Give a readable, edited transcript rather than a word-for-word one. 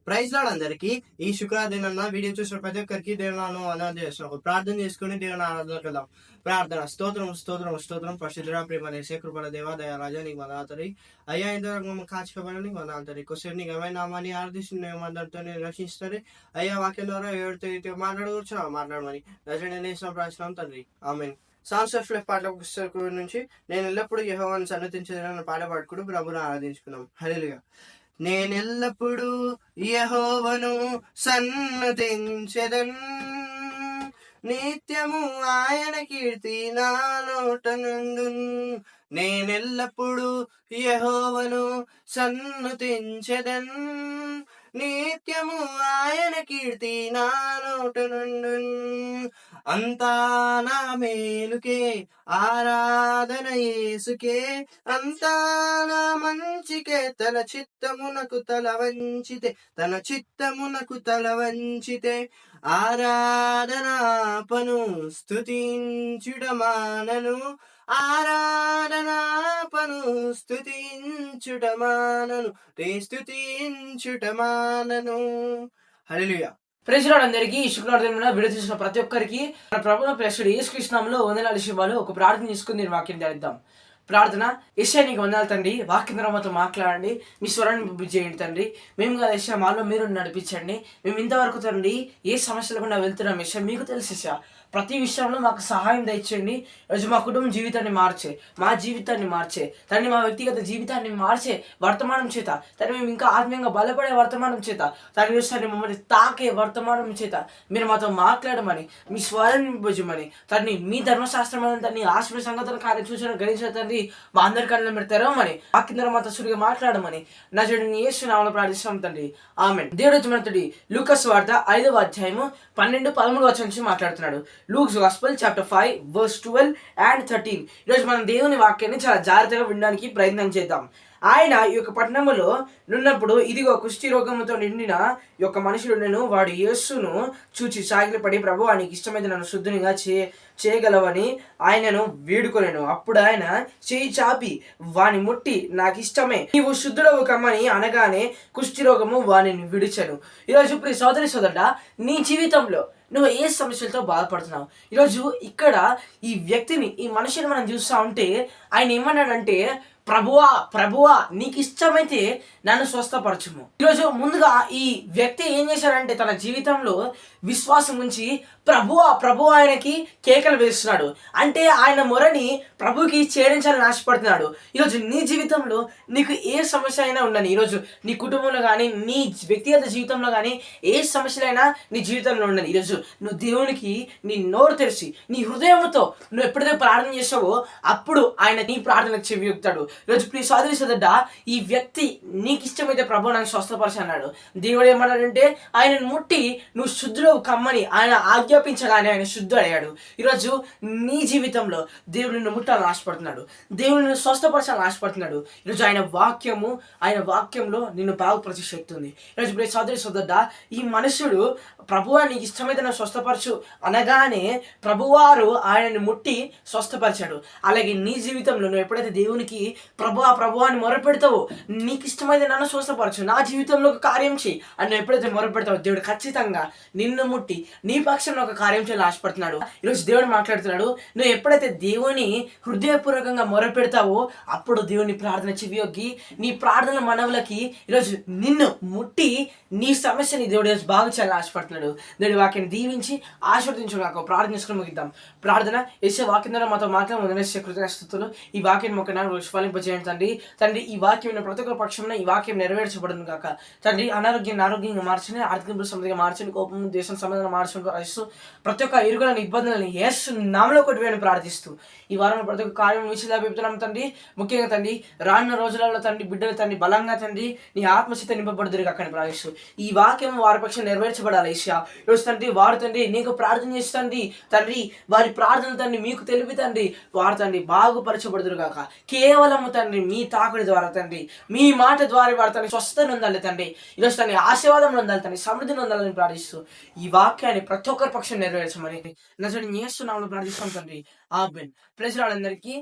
Praise lord అందరికి. ఈ శుక్రవారం దినాన వీడియో చూసిన ప్రతి ఒక్కరికి దేవుని వందనాలు చేస్తున్నాం. ప్రార్థన చేసుకుని దేవుని ఆరాధన కదాం. ప్రార్థన. స్తోత్రం స్తోత్రం స్తోత్రం పరిశుద్ధుడా ప్రేమనేసే కృపణ దేవా దయారాజా నీకు వందనాలు. అయ్యా ఇంతవరకు కాచికబడి నీకు వందనాలు. కొద్దిసేపు నీకు ఏమైనా నామాన్ని ఆరాధించి అందరితో రక్షిస్తారు. అయ్యా వాక్యం ద్వారా ఎవరితో మాట్లాడవచ్చు మాట్లాడమని రచన ప్రార్థన తండ్రి. ఆమేన్. సాంగ్స్ ఆఫ్ లైఫ్ పాటల పుస్తకం నుంచి నేను ఎల్లప్పుడూ యెహోవాను సన్నతించదనని పాట పాడుకుంటూ ప్రభువును ఆరాధించుకున్నాం. హల్లెలూయా. నేనెల్లప్పుడూ యెహోవాను సన్నతించెదన్, నిత్యము ఆయన కీర్తి నా నోట నుండున్. నేనెల్లప్పుడూ యెహోవాను సన్నతించెదన్, నిత్యము ఆయన కీర్తి నా నోట నుండున్. అంతా నా మేలుకే ఆరాధన యేసుకే, అంతా నా మంచికే తన చిత్తమునకు తల వంచితే ఆరాధనాపను స్తుతించుటమానను, ఆరాధనాపను స్తుతించుటమానను. హల్లెలూయా. ప్రైజ్ లార్డ్ అందరికీ. ఈ శుక్రవారం వీడియో చూసిన ప్రతి ఒక్కరికి మన ప్రభువును ప్రేక్షకుడు యేసుక్రీస్తు నామములో వందనాలు శుభాలు. ఒక ప్రార్థన చేసుకుని నేను వాక్యం ధ్యానిద్దాం. ప్రార్థన. యేసయ్యా నీకు వందనాలు తండ్రి. వాక్యం ద్వారా మాతో మాట్లాడండి, మీ స్వరాన్ని చేయండి తండ్రి. మేము కాదు యేసయ్యా, మాలో మీరు నడిపించండి. మేము ఇంతవరకు తండ్రి ఏ సమస్యలు కూడా వెళ్తున్నాం యేసయ్యా, మీకు తెలుసు యేసయ్యా. ప్రతి విషయంలో మాకు సహాయం దయచేయండి. రోజు మా కుటుంబం జీవితాన్ని మార్చే, మా జీవితాన్ని మార్చే తండ్రి, మా వ్యక్తిగత జీవితాన్ని మార్చే వర్తమానం చేత తండ్రి, మేము ఇంకా ఆత్మీయంగా బలపడే వర్తమానం చేత తండ్రి తండ్రి మమ్మల్ని తాకే వర్తమానం చేత మీరు మాతో మాట్లాడమని, మీ స్వరాన్ని భుజమని తండ్రి, మీ ధర్మశాస్త్రం తండ్రి ఆశ్రమ సంగతుల కార్యం సూచన గ్రహించిన తండ్రి మా అందరి కళ్ళని మీరు తెరవమని, ఆ కింద మాతో సుడిగా మాట్లాడమని నా చెడుని యేసు నామములో ప్రార్థిస్తాం తండ్రి. ఆమేన్. దేవుడు మనతోటి లూకాసు వార్త 5వ అధ్యాయము 12-13 వచనం నుంచి మాట్లాడుతున్నాడు. Luke's gospel chapter 5 verse 12 and 13. ఈరోజు మనం దేవుని వాక్యాన్ని చాలా జాగ్రత్తగా వినడానికి ప్రయత్నం చేద్దాం. ఆయన ఈ యొక్క పట్టణములో నున్నప్పుడు ఇదిగో కుష్టి రోగముతో నిండిన ఈ యొక్క మనుషుడు నేను, వాడు యేసును చూచి సాగిలపడి, ప్రభు నీకు ఇష్టమైతే నన్ను శుద్ధునిగా చేయగలవని ఆయనను వేడుకొనెను. అప్పుడు ఆయన చేయి చాపి వాని ముట్టి, నాకు ఇష్టమే, నీవు శుద్ధుడవు కమ్మని అనగానే కుష్టి రోగము వానిని విడిచెను. ఈరోజు ప్రియ సోదరి సోదరుడా, నీ జీవితంలో నువ్వు ఏ సమస్యలతో బాధపడుతున్నావు? ఈరోజు ఇక్కడ ఈ వ్యక్తిని, ఈ మనిషిని మనం చూస్తూ ఉంటే ఆయన ఏమన్నాడంటే, ప్రభువా నీకు ఇష్టమైతే నన్ను స్వస్థపరచుము. ఈరోజు ముందుగా ఈ వ్యక్తి ఏం చేశాడంటే తన జీవితంలో విశ్వాసం ఉంచి ప్రభువా ఆయనకి కేకలు వేస్తున్నాడు. అంటే ఆయన మొరని ప్రభుకి చేయించాలని ఆశపడుతున్నాడు. ఈరోజు నీ జీవితంలో నీకు ఏ సమస్య అయినా ఉండని, ఈరోజు నీ కుటుంబంలో కానీ నీ వ్యక్తిగత జీవితంలో కానీ ఏ సమస్యలైనా నీ జీవితంలో ఉండని, ఈరోజు నువ్వు దేవునికి నీ నోరు తెరిచి నీ హృదయంతో నువ్వు ఎప్పుడైతే ప్రార్థన చేస్తావో అప్పుడు ఆయన నీ ప్రార్థనకు చెవియొక్కుతాడు. ఈరోజు ప్రియ సోదరి సోదరుడా, ఈ వ్యక్తి నీకు ఇష్టమైతే ప్రభు నన్ను స్వస్థపరచు అన్నాడు. దేవుడు ఏమన్నాడంటే ఆయనను ముట్టి నువ్వు శుద్ధుడు కమ్మని ఆయన ఆజ్ఞాపించగానే ఆయన శుద్ధుడు అయ్యాడు. ఈరోజు నీ జీవితంలో దేవుడు నిన్ను ముట్టాలని ఆశపడుతున్నాడు, దేవుడు నిన్ను స్వస్థపరచాలని ఆశపడుతున్నాడు. ఈరోజు ఆయన వాక్యంలో నిన్ను బాగుపరిచే శక్తి ఉంది. ఈరోజు ప్రియ సోదరి సోదరుడా, ఈ మనుషుడు ప్రభువా నీకు ఇష్టమైతే నన్ను స్వస్థపరచు అనగానే ప్రభువారు ఆయనని ముట్టి స్వస్థపరిచాడు. అలాగే నీ జీవితంలో నువ్వు ఎప్పుడైతే దేవునికి ప్రభువా అని మొరపెడతావో, నీకు ఇష్టమైతే నన్ను స్వస్థపరచు, నా జీవితంలో ఒక కార్యం చేయి అని నువ్వు ఎప్పుడైతే మొరపెడతావో దేవుడు ఖచ్చితంగా నిన్ను ముట్టి నీ పక్షంలో ఒక కార్యం చేయాలని ఆశపడుతున్నాడు. ఈరోజు దేవుడు మాట్లాడుతున్నాడు, నువ్వు ఎప్పుడైతే దేవుని హృదయపూర్వకంగా మొరపెడతావో అప్పుడు దేవుని ప్రార్థన చెవియొగ్గి నీ ప్రార్థన మనవులకి ఈరోజు నిన్ను ముట్టి నీ సమస్యని దేవుడు ఈరోజు బాగు చేయాలని ఆశపడుతున్నాడు. దేవుడి వాక్యాన్ని దీవించి ఆశీర్వదించు. నాకు ప్రార్థన చేసుకుని ముగిద్దాం. ప్రార్థన. యేసే వాక్యం ద్వారా మాతో మాట్లాడే కృతజ్ఞతలు. ఈ వాక్యం ఒక ఫలింపజేయండి తండ్రి. ఈ వాక్యం ప్రతి ఒక్క పక్షంలో ఈ వాక్యం నెరవేర్చబడును కాక తండ్రి. ఆరోగ్యంగా మార్చండి, ఆర్థిక సమృద్ధిగా మార్చండి, కోపం దేశం సమాధానం మార్చండి ప్రార్థిస్తూ ప్రతి ఒక్క ఇరుగులను ఇబ్బందులను యేసు నామములో కొట్టివేయని ప్రార్థిస్తూ ఈ వారం ప్రతి ఒక్క కార్యం విషయాలు చెప్తున్నాం తండ్రి. ముఖ్యంగా తండ్రి రానున్న రోజులలో తండ్రి బిడ్డలు తండ్రి బలంగా తండ్రి నీ ఆత్మశక్తి నింపబడుదురు కాకని ప్రార్థిస్తూ ఈ వాక్యం వారి పక్షం నెరవేర్చబడాలి. ఈరోజు తండ్రి వారు తండ్రి నీకు ప్రార్థన చేస్తుంది తండ్రి, వారి ప్రార్థన తండ్రి మీకు తెలిపి తండ్రి వారు తండ్రి బాగుపరచబడుదురు కాక. కేవలము తండ్రి మీ తాకుడి ద్వారా తండ్రి, మీ మాట ద్వారా వారు తండ్రి స్వస్థత నొందాలి తండ్రి. ఈరోజు తండ్రి ఆశీర్వాదం నొందాలి తండ్రి, సమృద్ధి నొందాలని ప్రార్థిస్తూ ఈ వాక్యాన్ని ప్రతి ఒక్కరి పక్షం నెరవేర్చమని నజరేయుడైన యేసు నామములో ప్రార్థిస్తాం తండ్రి. ఆమేన్. ప్రైజ్ లార్డ్ అందరికీ.